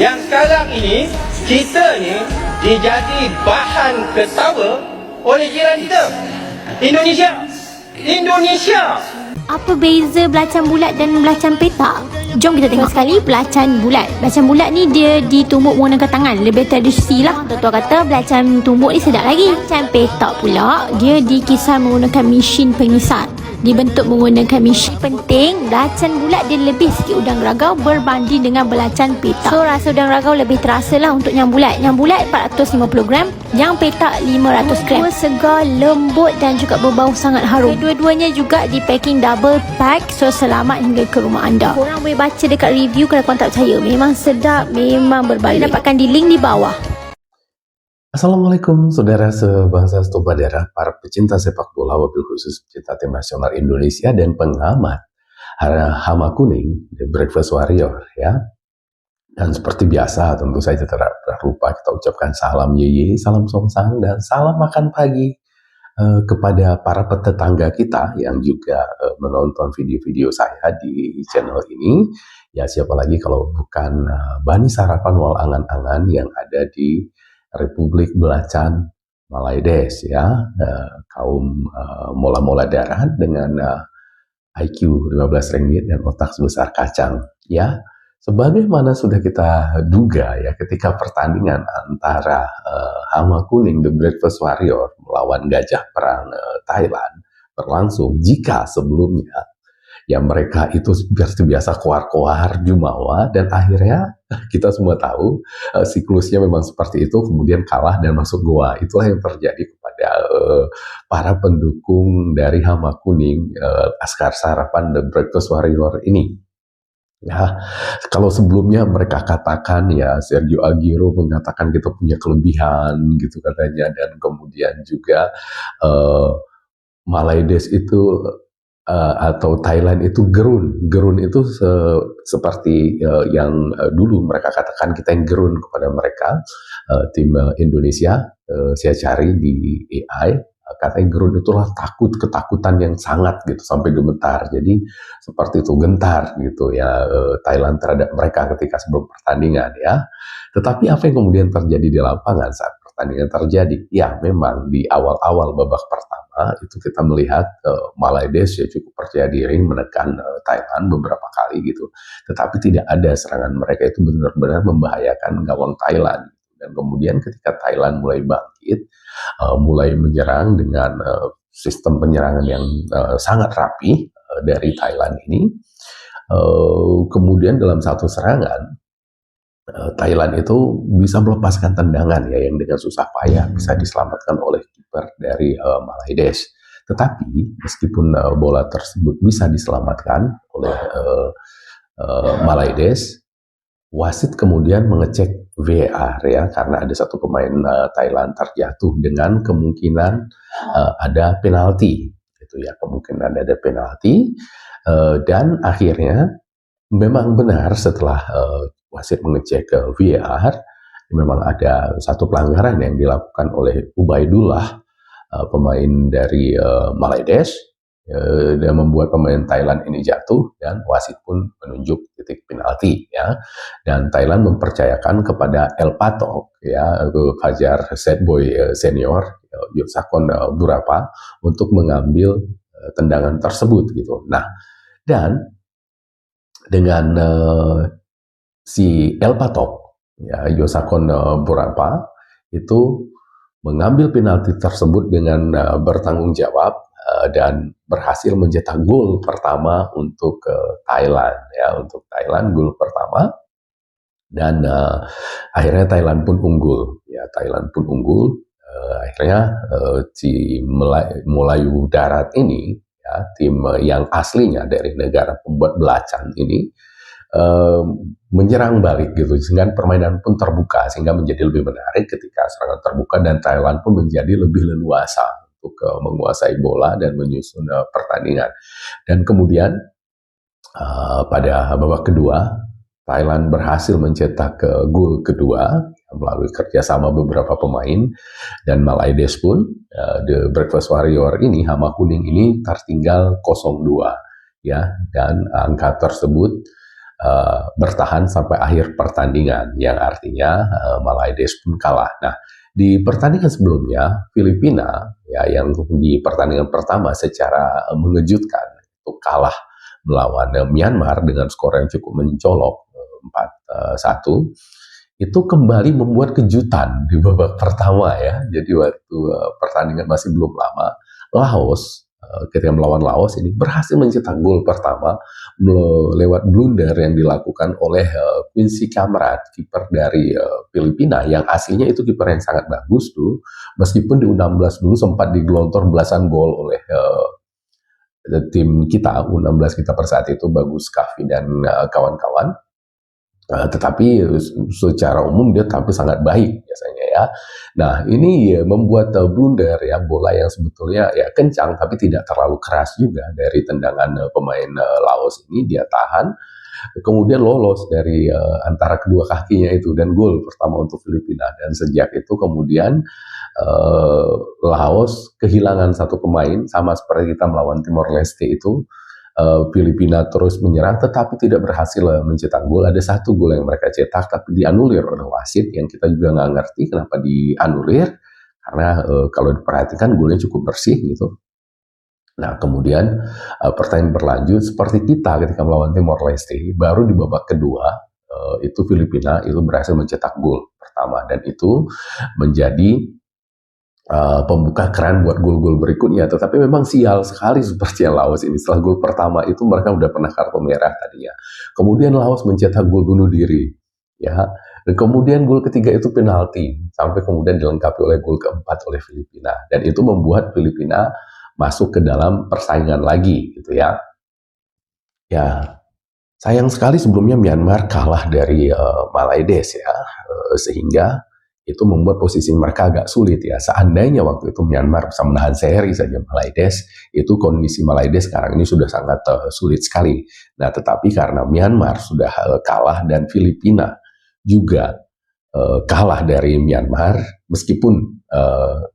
yang sekarang ini kita ni dijadi bahan ketawa oleh jiran kita. Indonesia. Apa beza belacan bulat dan belacan petak? Jom kita tengok sekali belacan bulat. Belacan bulat ni dia ditumbuk menggunakan tangan, lebih tradisi lah. Tuan-tuan kata belacan tumbuk ni sedap lagi. Belacan petak pula dia dikisar menggunakan mesin pengisar, dibentuk menggunakan mesin. Penting, belacan bulat dia lebih sikit udang ragau berbanding dengan belacan petak. So rasa udang ragau lebih terasa lah untuk yang bulat. Yang bulat 450 gram, yang petak 500 gram. Dua segar, lembut dan juga berbau sangat harum. Dua-duanya juga di packing double pack, so selamat hingga ke rumah anda. Korang boleh baca dekat review kalau korang tak percaya. Memang sedap, memang berbalik. Dapatkan di link di bawah. Assalamualaikum saudara sebangsa setumpah darah, para pecinta sepak bola, wabil khusus pecinta tim nasional Indonesia dan pengamat Hama Kuning, The Breakfast Warrior ya. Dan seperti biasa tentu saja tidak lupa kita ucapkan salam yeye, salam songsang dan salam makan pagi kepada para tetangga kita yang juga menonton video-video saya di channel ini. Ya siapa lagi kalau bukan Bani Sarapan Wal Angan-Angan yang ada di Republik Belacan Malaides ya, kaum mola-mola darat dengan IQ 15 ringgit dan otak sebesar kacang ya. Sebagaimana sudah kita duga ya, ketika pertandingan antara Hama Kuning The Breakfast Warrior melawan Gajah Perang Thailand berlangsung, jika sebelumnya ya mereka itu biasa koar-koar jumawa, dan akhirnya kita semua tahu siklusnya memang seperti itu, kemudian kalah dan masuk goa. Itulah yang terjadi kepada para pendukung dari Hama Kuning, Laskar Sarapan The Breakfast Warrior ini. Ya, kalau sebelumnya mereka katakan ya, Sergio Aguero mengatakan kita punya kelebihan gitu katanya, dan kemudian juga Malaides itu atau Thailand itu gerun itu seperti yang dulu mereka katakan kita yang gerun kepada mereka. Tim Indonesia saya cari di AI, katanya gerun itulah ketakutan yang sangat gitu sampai gemetar. Jadi seperti itu, gentar gitu ya Thailand terhadap mereka ketika sebelum pertandingan ya. Tetapi apa yang kemudian terjadi di lapangan saat pertandingan terjadi? Ya memang di awal-awal babak pertama itu kita melihat Malaides ya cukup percaya diri menekan Thailand beberapa kali gitu. Tetapi tidak ada serangan mereka itu benar-benar membahayakan gawang Thailand. Dan kemudian ketika Thailand mulai bangkit, mulai menyerang dengan sistem penyerangan yang sangat rapi dari Thailand ini, kemudian dalam satu serangan Thailand itu bisa melepaskan tendangan ya yang dengan susah payah bisa diselamatkan oleh kiper dari Malaides. Tetapi meskipun bola tersebut bisa diselamatkan oleh Malaides, wasit kemudian mengecek VAR ya, karena ada satu pemain Thailand terjatuh dengan kemungkinan ada penalti gitu ya, kemungkinan ada penalti, dan akhirnya memang benar setelah wasit mengecek VAR memang ada satu pelanggaran yang dilakukan oleh Ubaidullah, pemain dari Malaides, dan membuat pemain Thailand ini jatuh, dan wasit pun menunjuk titik penalti ya, dan Thailand mempercayakan kepada El Patok ya, Fajar Setboy senior Yosakon Burapa untuk mengambil tendangan tersebut gitu. Nah, dan dengan si El Patok ya, Yosakon Burapa itu mengambil penalti tersebut dengan bertanggung jawab dan berhasil mencetak gol pertama untuk Thailand ya, untuk Thailand gol pertama, dan akhirnya Thailand pun unggul ya, Thailand pun unggul. Akhirnya si Melayu Darat ini ya, tim yang aslinya dari negara pembuat belacan ini menyerang balik gitu, sehingga permainan pun terbuka, sehingga menjadi lebih menarik ketika serangan terbuka, dan Thailand pun menjadi lebih leluasa untuk menguasai bola dan menyusun pertandingan. Dan kemudian pada babak kedua Thailand berhasil mencetak gol kedua melalui kerjasama beberapa pemain, dan Malaides pun The Breakfast Warrior ini, Hama Kuning ini tertinggal 0-2 ya, dan angka tersebut bertahan sampai akhir pertandingan, yang artinya Malaides pun kalah. Nah, di pertandingan sebelumnya Filipina ya yang di pertandingan pertama secara mengejutkan itu kalah melawan Myanmar dengan skor yang cukup mencolok 4-1, itu kembali membuat kejutan di babak pertama ya. Jadi waktu pertandingan masih belum lama, Laos ketika melawan Laos ini berhasil mencetak gol pertama lewat blunder yang dilakukan oleh Quincy Kamrat, kiper dari Filipina, yang aslinya itu kiper yang sangat bagus tuh, meskipun di U16 dulu sempat digelontor belasan gol oleh tim kita U16 kita per saat itu, Bagus Kavi dan kawan-kawan. Tetapi secara umum dia tampil sangat baik biasanya ya. Nah ini membuat blunder ya, bola yang sebetulnya ya kencang tapi tidak terlalu keras juga dari tendangan pemain Laos ini, dia tahan kemudian lolos dari antara kedua kakinya itu dan gol pertama untuk Filipina. Dan sejak itu kemudian Laos kehilangan satu pemain, sama seperti kita melawan Timor Leste itu. Filipina terus menyerang tetapi tidak berhasil mencetak gol. Ada satu gol yang mereka cetak tapi dianulir oleh wasit, yang kita juga nggak ngerti kenapa dianulir, karena kalau diperhatikan golnya cukup bersih gitu. Nah kemudian pertandingan berlanjut seperti kita ketika melawan Timor Leste, baru di babak kedua itu Filipina itu berhasil mencetak gol pertama, dan itu menjadi pembuka keran buat gol-gol berikutnya. Tetapi memang sial sekali seperti yang Laos ini, setelah gol pertama itu mereka udah pernah kartu merah tadinya, kemudian Laos mencetak gol bunuh diri ya, dan kemudian gol ketiga itu penalti, sampai kemudian dilengkapi oleh gol keempat oleh Filipina, dan itu membuat Filipina masuk ke dalam persaingan lagi gitu ya. Ya sayang sekali sebelumnya Myanmar kalah dari Malaides ya, sehingga itu membuat posisi mereka agak sulit ya. Seandainya waktu itu Myanmar bisa menahan seri saja Malaides, itu kondisi Malaides sekarang ini sudah sangat sulit sekali. Nah tetapi karena Myanmar sudah kalah dan Filipina juga kalah dari Myanmar, meskipun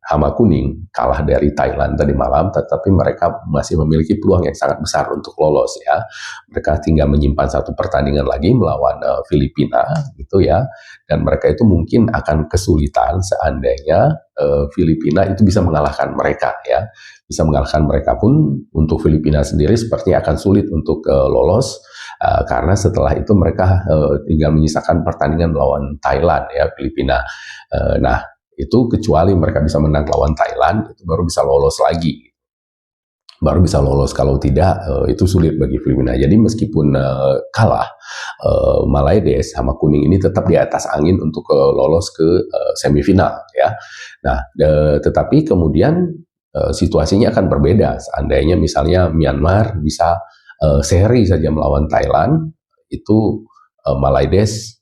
Hama Kuning kalah dari Thailand tadi malam, tetapi mereka masih memiliki peluang yang sangat besar untuk lolos ya. Mereka tinggal menyimpan satu pertandingan lagi melawan Filipina gitu ya, dan mereka itu mungkin akan kesulitan seandainya Filipina itu bisa mengalahkan mereka ya. Bisa mengalahkan mereka pun untuk Filipina sendiri sepertinya akan sulit untuk lolos, karena setelah itu mereka tinggal menyisakan pertandingan melawan Thailand ya Filipina. Nah itu kecuali mereka bisa menang lawan Thailand, itu baru bisa lolos lagi. Baru bisa lolos, kalau tidak itu sulit bagi Filipina. Jadi meskipun kalah, Malaides sama Kuning ini tetap di atas angin untuk lolos ke semifinal ya. Nah tetapi kemudian situasinya akan berbeda seandainya misalnya Myanmar bisa seri saja melawan Thailand, itu Malaides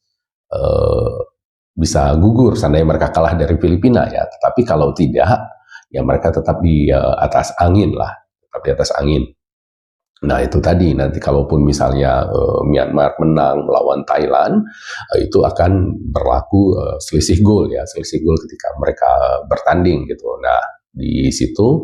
bisa gugur seandainya mereka kalah dari Filipina ya. Tetapi kalau tidak ya mereka tetap di atas angin lah, tetap di atas angin. Nah itu tadi, nanti kalaupun misalnya Myanmar menang melawan Thailand, itu akan berlaku selisih gol ya, selisih gol ketika mereka bertanding gitu. Nah di situ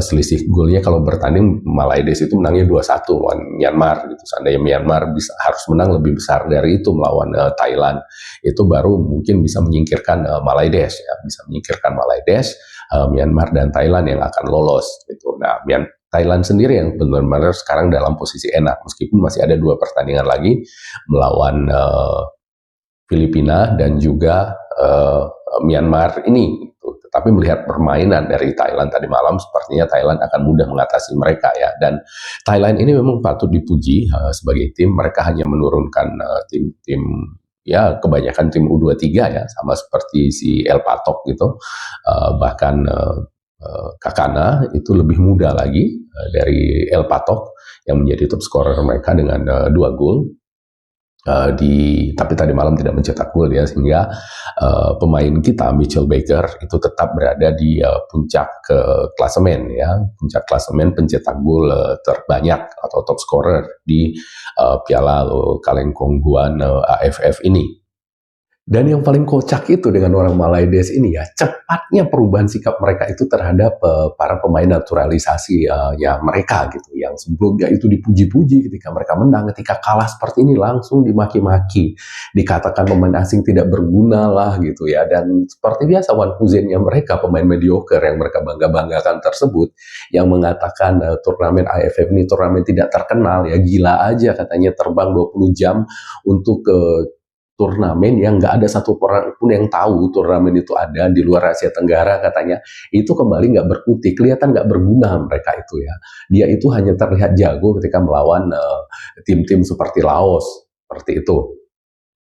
selisih golnya kalau bertanding Malaides itu menangnya 2-1 lawan Myanmar gitu. Seandainya Myanmar harus menang lebih besar dari itu melawan Thailand, itu baru mungkin bisa menyingkirkan Malaides ya, bisa menyingkirkan Malaides, Myanmar dan Thailand yang akan lolos gitu. Nah Thailand sendiri yang benar-benar sekarang dalam posisi enak, meskipun masih ada 2 pertandingan lagi melawan Filipina dan juga Myanmar ini. Tapi melihat permainan dari Thailand tadi malam, sepertinya Thailand akan mudah mengatasi mereka ya. Dan Thailand ini memang patut dipuji sebagai tim. Mereka hanya menurunkan tim-tim ya kebanyakan tim U23 ya, sama seperti si El Patok gitu. Bahkan Kakana itu lebih muda lagi dari El Patok yang menjadi top scorer mereka dengan 2 gol. Tapi tadi malam tidak mencetak gol ya, sehingga pemain kita Mitchell Baker itu tetap berada di puncak klasemen ya, puncak klasemen pencetak gol terbanyak atau top scorer di Piala Kalengkongguan AFF ini. Dan yang paling kocak itu dengan orang Malaides ini ya, cepatnya perubahan sikap mereka itu terhadap para pemain naturalisasi ya mereka gitu, yang sebelumnya itu dipuji-puji ketika mereka menang, ketika kalah seperti ini langsung dimaki-maki, dikatakan pemain asing tidak berguna lah gitu ya, dan seperti biasa Wan Huzennya mereka, pemain mediocre yang mereka bangga-banggakan tersebut, yang mengatakan turnamen AFF ini turnamen tidak terkenal ya, gila aja katanya terbang 20 jam untuk turnamen yang nggak ada satu orang pun yang tahu turnamen itu ada di luar Asia Tenggara katanya, itu kembali nggak berkutik, kelihatan nggak berguna mereka itu ya. Dia itu hanya terlihat jago ketika melawan tim-tim seperti Laos, seperti itu.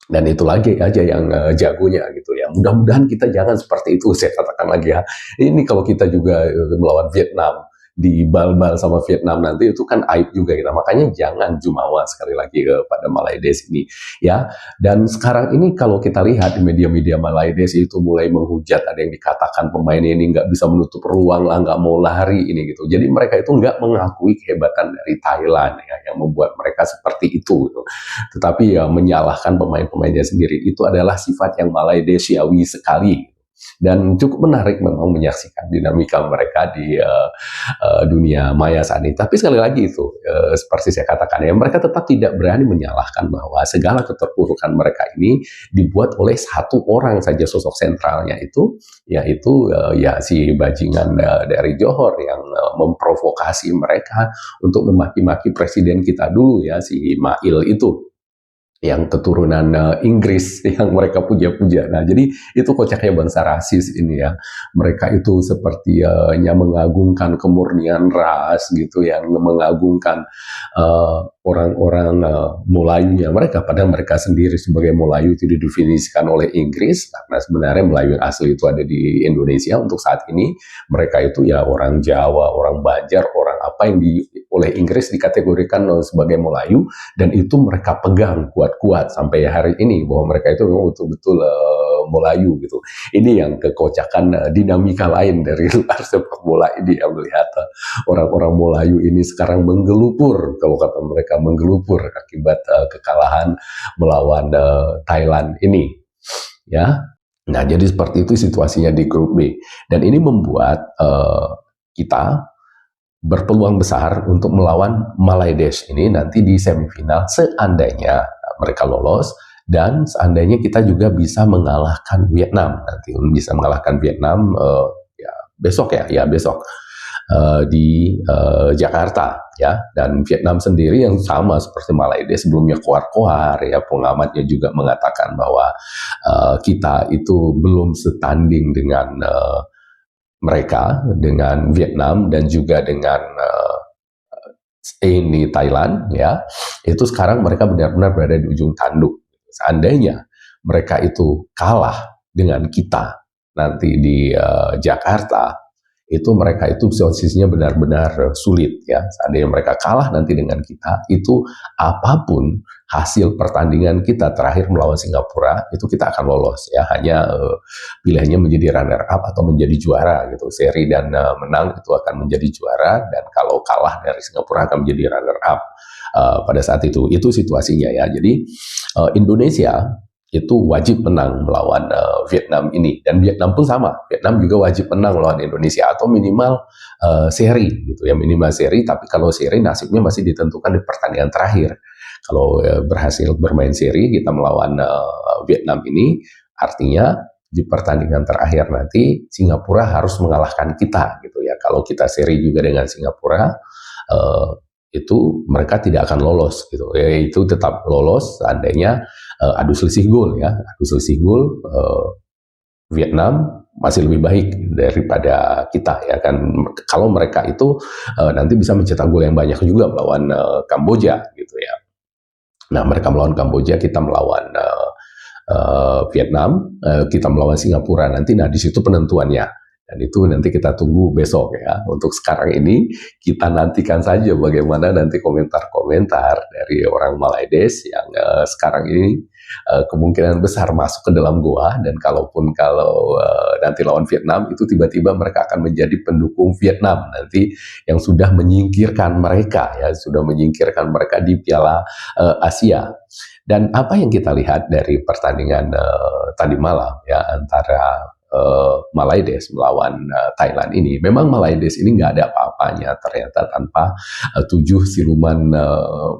Dan itu lagi aja yang jagonya gitu ya. Mudah-mudahan kita jangan seperti itu, saya katakan lagi ya. Ini kalau kita juga melawan Vietnam, di bal-bal sama Vietnam nanti itu kan aib juga kita. Makanya jangan jumawa sekali lagi pada Malaides ini ya. Dan sekarang ini kalau kita lihat di media-media Malaides itu mulai menghujat, ada yang dikatakan pemain ini nggak bisa menutup ruang lah, nggak mau lari ini gitu. Jadi mereka itu nggak mengakui kehebatan dari Thailand ya, yang membuat mereka seperti itu gitu. Tetapi ya menyalahkan pemain-pemainnya sendiri itu adalah sifat yang Malaidesiawi sekali. Dan cukup menarik memang menyaksikan dinamika mereka di dunia maya saat ini. Tapi sekali lagi itu seperti saya katakan ya, mereka tetap tidak berani menyalahkan bahwa segala keterpurukan mereka ini dibuat oleh satu orang saja sosok sentralnya itu, yaitu ya si bajingan dari Johor yang memprovokasi mereka untuk memaki-maki presiden kita dulu ya, si Mail itu, yang keturunan Inggris yang mereka puja-puja. Nah, jadi itu kocaknya bangsa rasis ini ya. Mereka itu sepertinya mengagungkan kemurnian ras gitu, yang mengagungkan orang-orang Melayunya mereka, padahal mereka sendiri sebagai Melayu tidak didefinisikan oleh Inggris, karena sebenarnya Melayu yang asli itu ada di Indonesia untuk saat ini. Mereka itu ya orang Jawa, orang Banjar, orang apa yang oleh Inggris dikategorikan sebagai Melayu, dan itu mereka pegang kuat-kuat sampai hari ini bahwa mereka itu memang betul-betul Melayu gitu. Ini yang kekocakan dinamika lain dari luar sepak bola ini, yang melihat orang-orang Melayu ini sekarang menggelupur, kalau kata mereka menggelupur akibat kekalahan melawan Thailand ini ya. Nah, jadi seperti itu situasinya di grup B, dan ini membuat kita berpeluang besar untuk melawan Malaides ini nanti di semifinal, seandainya mereka lolos, dan seandainya kita juga bisa mengalahkan Vietnam, nanti bisa mengalahkan Vietnam ya besok besok di Jakarta ya. Dan Vietnam sendiri yang sama seperti Malaides sebelumnya koar-koar ya, pengamatnya juga mengatakan bahwa kita itu belum setanding dengan mereka, dengan Vietnam dan juga dengan ini Thailand ya. Itu sekarang mereka benar-benar berada di ujung tanduk. Seandainya mereka itu kalah dengan kita nanti di Jakarta, itu mereka itu posisinya benar-benar sulit ya. Seandainya mereka kalah nanti dengan kita, itu apapun hasil pertandingan kita terakhir melawan Singapura, itu kita akan lolos ya. Hanya pilihannya menjadi runner up atau menjadi juara gitu. Seri dan menang itu akan menjadi juara, dan kalau kalah dari Singapura akan menjadi runner up pada saat itu. Itu situasinya ya. Jadi Indonesia itu wajib menang melawan Vietnam ini, dan Vietnam pun sama, Vietnam juga wajib menang melawan Indonesia atau minimal seri gitu ya, minimal seri. Tapi kalau seri nasibnya masih ditentukan di pertandingan terakhir. Kalau berhasil bermain seri kita melawan Vietnam ini, artinya di pertandingan terakhir nanti Singapura harus mengalahkan kita gitu ya. Kalau kita seri juga dengan Singapura, itu mereka tidak akan lolos gitu. Itu tetap lolos seandainya adu selisih gol ya. Adu selisih gol Vietnam masih lebih baik daripada kita ya kan. Kalau mereka itu nanti bisa mencetak gol yang banyak juga melawan Kamboja gitu ya. Nah, mereka melawan Kamboja, kita melawan Vietnam, kita melawan Singapura nanti. Nah, di situ penentuannya. Dan itu nanti kita tunggu besok ya. Untuk sekarang ini kita nantikan saja bagaimana nanti komentar-komentar dari orang Malaides yang sekarang ini kemungkinan besar masuk ke dalam goa. Dan kalau nanti lawan Vietnam, itu tiba-tiba mereka akan menjadi pendukung Vietnam nanti yang sudah menyingkirkan mereka ya, sudah menyingkirkan mereka di Piala Asia. Dan apa yang kita lihat dari pertandingan tadi malam ya antara Malaides melawan Thailand ini, memang Malaides ini nggak ada apa-apanya ternyata tanpa 7 siluman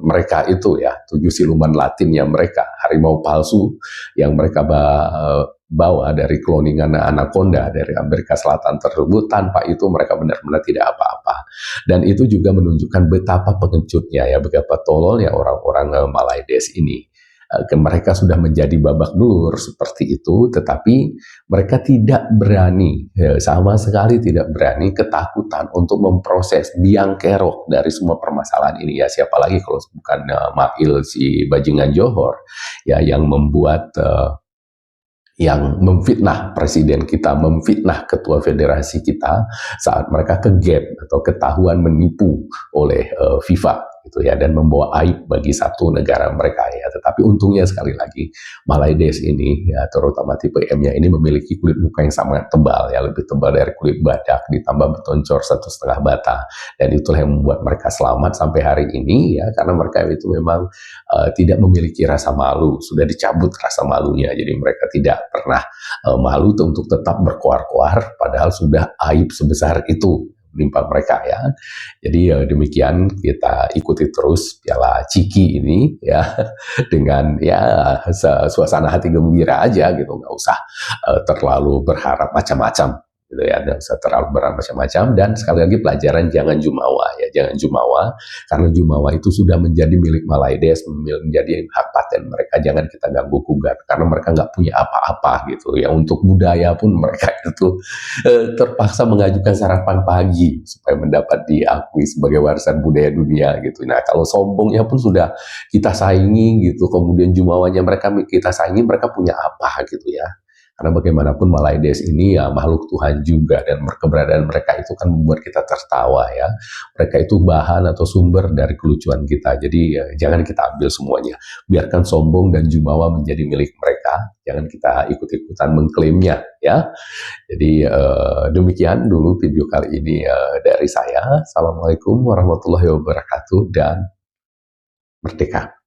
mereka itu ya, 7 siluman Latinnya mereka, harimau palsu yang mereka bawa dari cloningan anaconda dari Amerika Selatan tersebut. Tanpa itu mereka benar-benar tidak apa-apa, dan itu juga menunjukkan betapa pengejutnya ya, betapa tololnya orang-orang Malaides ini. Mereka sudah menjadi babak belur seperti itu, tetapi mereka tidak berani, sama sekali tidak berani, ketakutan untuk memproses biang kerok dari semua permasalahan ini ya. Siapa lagi kalau bukan Mail si bajingan Johor ya, yang membuat yang memfitnah presiden kita, memfitnah ketua federasi kita saat mereka kegap atau ketahuan menipu oleh FIFA gitu ya, dan membawa aib bagi satu negara mereka ya. Tetapi untungnya sekali lagi Malaides ini ya, terutama tipe M-nya ini memiliki kulit muka yang sangat tebal ya, lebih tebal dari kulit badak, ditambah bertoncor 1,5 bata, dan itulah yang membuat mereka selamat sampai hari ini ya, karena mereka itu memang tidak memiliki rasa malu, sudah dicabut rasa malunya, jadi mereka tidak pernah malu untuk tetap berkoar-koar padahal sudah aib sebesar itu menimpa mereka ya. Jadi demikian, kita ikuti terus Piala Ciki ini ya dengan ya suasana hati gembira aja gitu, nggak usah terlalu berharap macam-macam gitu ya, dan usah terlalu berharap macam-macam. Dan sekali lagi pelajaran, jangan jumawa ya, jangan jumawa, karena jumawa itu sudah menjadi milik Malaides, menjadi hak paten mereka. Jangan kita ganggu gugat karena mereka nggak punya apa-apa gitu ya. Untuk budaya pun mereka itu terpaksa mengajukan sarapan pagi supaya mendapat diakui sebagai warisan budaya dunia gitu. Nah, kalau sombongnya pun sudah kita saingi gitu, kemudian jumawanya mereka kita saingi, mereka punya apa gitu ya. Karena bagaimanapun Malaides ini ya makhluk Tuhan juga, dan keberadaan mereka itu kan membuat kita tertawa ya. Mereka itu bahan atau sumber dari kelucuan kita. Jadi ya, jangan kita ambil semuanya. Biarkan sombong dan jumawa menjadi milik mereka. Jangan kita ikut-ikutan mengklaimnya ya. Jadi demikian dulu video kali ini dari saya. Assalamualaikum warahmatullahi wabarakatuh, dan merdeka.